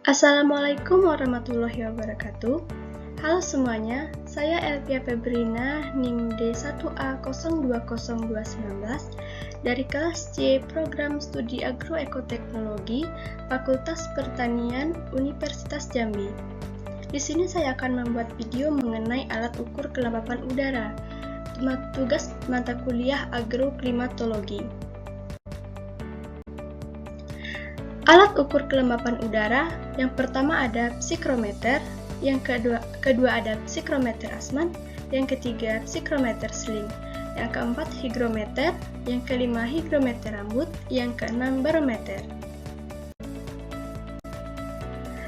Assalamualaikum warahmatullahi wabarakatuh. Halo semuanya, saya Elvia Febrina, NIM D1A020219 dari kelas C Program Studi Agroekoteknologi Fakultas Pertanian Universitas Jambi. Di sini saya akan membuat video mengenai alat ukur kelembapan udara, tugas mata kuliah agroklimatologi. Alat ukur kelembapan udara, yang pertama ada psikrometer, yang kedua ada psikrometer Assmann, yang ketiga psikrometer Schilling, yang keempat hygrometer, yang kelima hygrometer rambut, yang keenam barometer.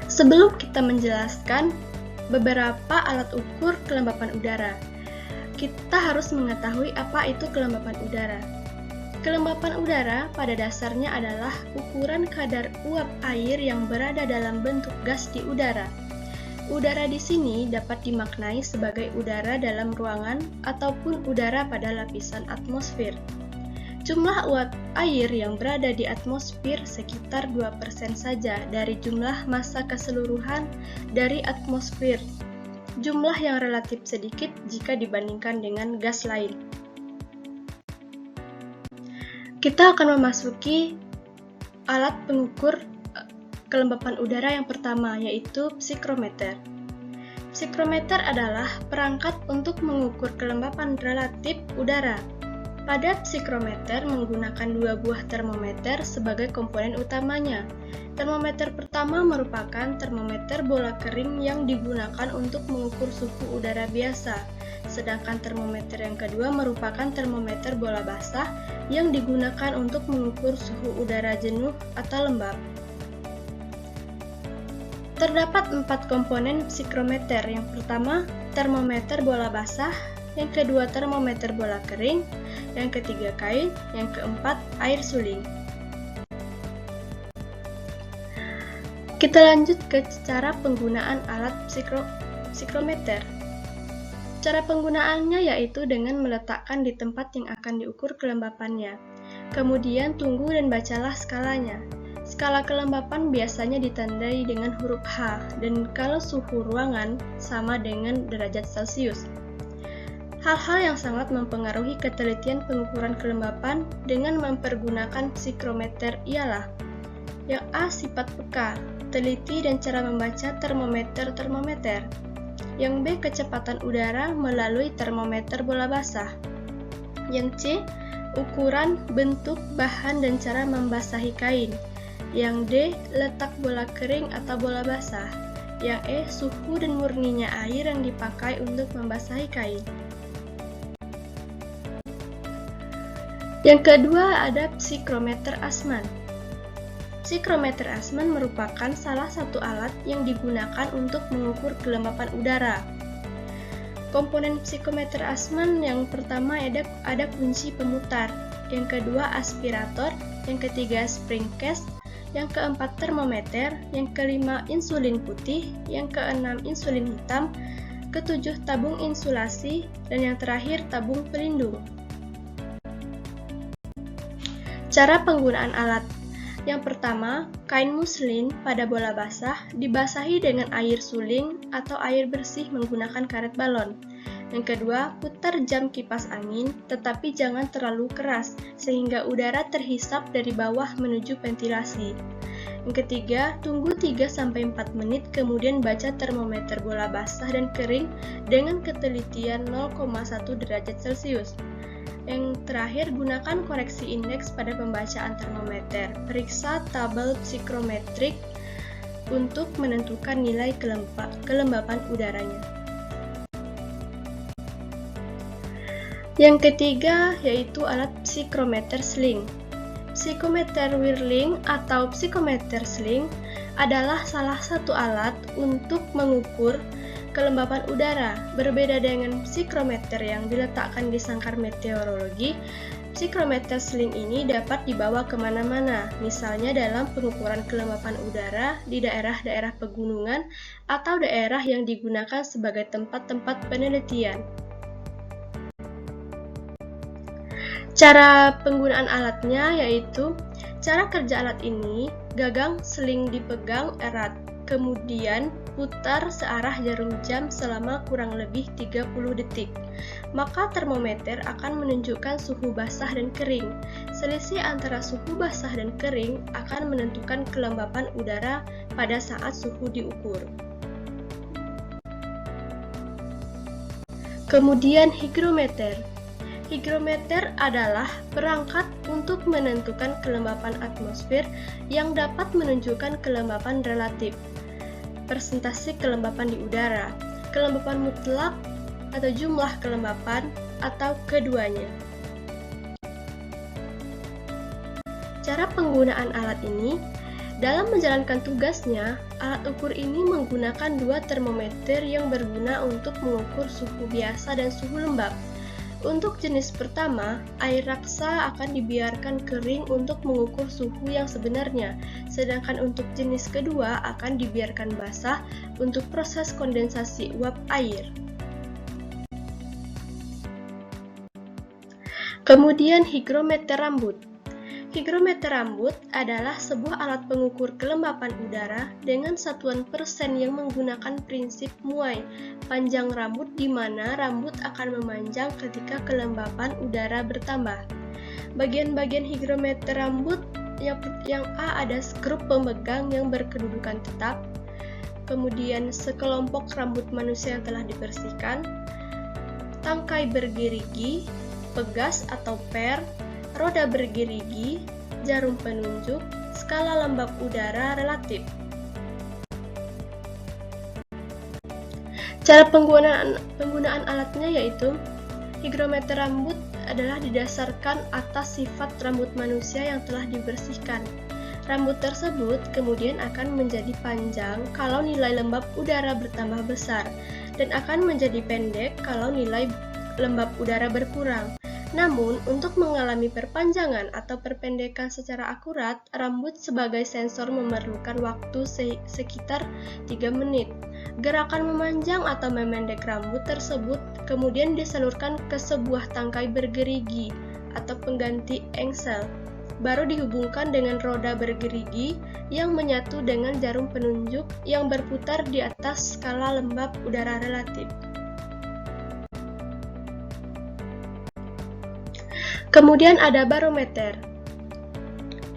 Sebelum kita menjelaskan beberapa alat ukur kelembapan udara, kita harus mengetahui apa itu kelembapan udara. Kelembapan udara pada dasarnya adalah ukuran kadar uap air yang berada dalam bentuk gas di udara. Udara di sini dapat dimaknai sebagai udara dalam ruangan ataupun udara pada lapisan atmosfer. Jumlah uap air yang berada di atmosfer sekitar 2% saja dari jumlah massa keseluruhan dari atmosfer. Jumlah yang relatif sedikit jika dibandingkan dengan gas lain. Kita akan memasuki alat pengukur kelembapan udara yang pertama, yaitu psikrometer. Psikrometer adalah perangkat untuk mengukur kelembapan relatif udara. Pada psikrometer menggunakan dua buah termometer sebagai komponen utamanya. Termometer pertama merupakan termometer bola kering yang digunakan untuk mengukur suhu udara biasa. Sedangkan termometer yang kedua merupakan termometer bola basah yang digunakan untuk mengukur suhu udara jenuh atau lembab. Terdapat 4 komponen psikrometer. Yang pertama, termometer bola basah, yang kedua termometer bola kering, yang ketiga kain, yang keempat air suling. Kita lanjut ke cara penggunaan alat psikrometer. Cara penggunaannya yaitu dengan meletakkan di tempat yang akan diukur kelembapannya. Kemudian tunggu dan bacalah skalanya. Skala kelembapan biasanya ditandai dengan huruf H, dan kalau suhu ruangan sama dengan derajat Celcius. Hal-hal yang sangat mempengaruhi ketelitian pengukuran kelembapan dengan mempergunakan psikrometer ialah: yang A. Sifat peka, teliti dan cara membaca termometer. Yang B. Kecepatan udara melalui termometer bola basah. Yang C. Ukuran, bentuk, bahan dan cara membasahi kain. Yang D. Letak bola kering atau bola basah. Yang E. Suhu dan murninya air yang dipakai untuk membasahi kain. Yang kedua ada psikrometer Assmann. Psikrometer Assmann merupakan salah satu alat yang digunakan untuk mengukur kelembapan udara. Komponen psikometer Assmann yang pertama ada kunci pemutar, yang kedua aspirator, yang ketiga spring case, yang keempat termometer, yang kelima insulin putih, yang keenam insulin hitam, ketujuh tabung insulasi, dan yang terakhir tabung pelindung. Cara penggunaan alat. Yang pertama, kain muslin pada bola basah dibasahi dengan air suling atau air bersih menggunakan karet balon. Yang kedua, putar jam kipas angin, tetapi jangan terlalu keras, sehingga udara terhisap dari bawah menuju ventilasi. Yang ketiga, tunggu 3-4 menit, kemudian baca termometer bola basah dan kering dengan ketelitian 0,1 derajat Celcius. Yang terakhir, gunakan koreksi indeks pada pembacaan termometer. Periksa tabel psikrometrik untuk menentukan nilai kelembapan udaranya. Yang ketiga yaitu alat psikrometer Schilling. Psikometer whirling atau psikometer Schilling adalah salah satu alat untuk mengukur kelembapan udara. Berbeda dengan psikrometer yang diletakkan di sangkar meteorologi, psikrometer Schilling ini dapat dibawa kemana-mana, misalnya dalam pengukuran kelembapan udara di daerah-daerah pegunungan atau daerah yang digunakan sebagai tempat-tempat penelitian. Cara penggunaan alatnya yaitu, cara kerja alat ini, gagang seling dipegang erat, kemudian putar searah jarum jam selama kurang lebih 30 detik. Maka termometer akan menunjukkan suhu basah dan kering. Selisih antara suhu basah dan kering akan menentukan kelembapan udara pada saat suhu diukur. Kemudian hygrometer. Hygrometer adalah perangkat untuk menentukan kelembapan atmosfer yang dapat menunjukkan kelembapan relatif, persentase kelembapan di udara, kelembapan mutlak atau jumlah kelembapan, atau keduanya. Cara penggunaan alat ini: dalam menjalankan tugasnya, alat ukur ini menggunakan dua termometer yang berguna untuk mengukur suhu biasa dan suhu lembab. Untuk jenis pertama, air raksa akan dibiarkan kering untuk mengukur suhu yang sebenarnya, sedangkan untuk jenis kedua akan dibiarkan basah untuk proses kondensasi uap air. Kemudian hygrometer rambut. Hygrometer rambut adalah sebuah alat pengukur kelembapan udara dengan satuan persen yang menggunakan prinsip muai, panjang rambut di mana rambut akan memanjang ketika kelembapan udara bertambah. Bagian-bagian hygrometer rambut yang A ada skrup pemegang yang berkedudukan tetap, kemudian sekelompok rambut manusia yang telah dibersihkan, tangkai bergerigi, pegas atau per, roda bergerigi, jarum penunjuk, skala lembab udara relatif. Cara penggunaan alatnya yaitu hygrometer rambut adalah didasarkan atas sifat rambut manusia yang telah dibersihkan. Rambut tersebut kemudian akan menjadi panjang kalau nilai lembab udara bertambah besar dan akan menjadi pendek kalau nilai lembab udara berkurang. Namun, untuk mengalami perpanjangan atau perpendekan secara akurat, rambut sebagai sensor memerlukan waktu sekitar 3 menit. Gerakan memanjang atau memendek rambut tersebut kemudian disalurkan ke sebuah tangkai bergerigi atau pengganti engsel, baru dihubungkan dengan roda bergerigi yang menyatu dengan jarum penunjuk yang berputar di atas skala lembab udara relatif. Kemudian ada barometer.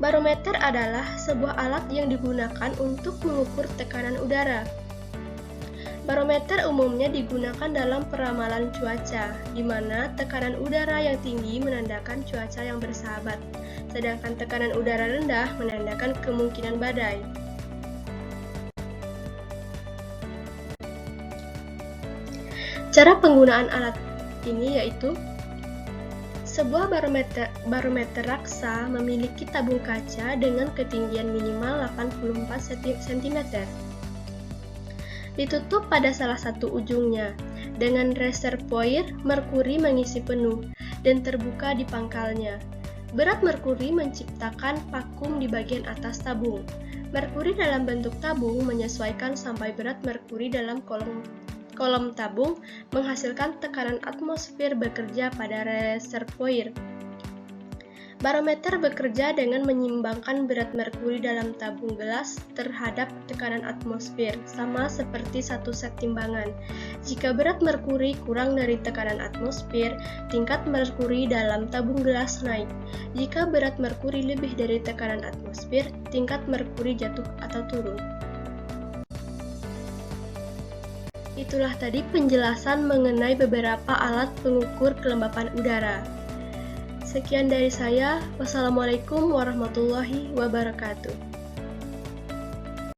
Barometer adalah sebuah alat yang digunakan untuk mengukur tekanan udara. Barometer umumnya digunakan dalam peramalan cuaca, di mana tekanan udara yang tinggi menandakan cuaca yang bersahabat, sedangkan tekanan udara rendah menandakan kemungkinan badai. Cara penggunaan alat ini yaitu: sebuah barometer raksa memiliki tabung kaca dengan ketinggian minimal 84 cm. Ditutup pada salah satu ujungnya. Dengan reservoir merkuri mengisi penuh dan terbuka di pangkalnya. Berat merkuri menciptakan vakum di bagian atas tabung. Merkuri dalam bentuk tabung menyesuaikan sampai berat merkuri dalam kolom tabung menghasilkan tekanan atmosfer bekerja pada reservoir. Barometer bekerja dengan menyimbangkan berat merkuri dalam tabung gelas terhadap tekanan atmosfer, sama seperti satu set timbangan. Jika berat merkuri kurang dari tekanan atmosfer, tingkat merkuri dalam tabung gelas naik. Jika berat merkuri lebih dari tekanan atmosfer, tingkat merkuri jatuh atau turun. Itulah tadi penjelasan mengenai beberapa alat pengukur kelembapan udara. Sekian dari saya. Wassalamualaikum warahmatullahi wabarakatuh.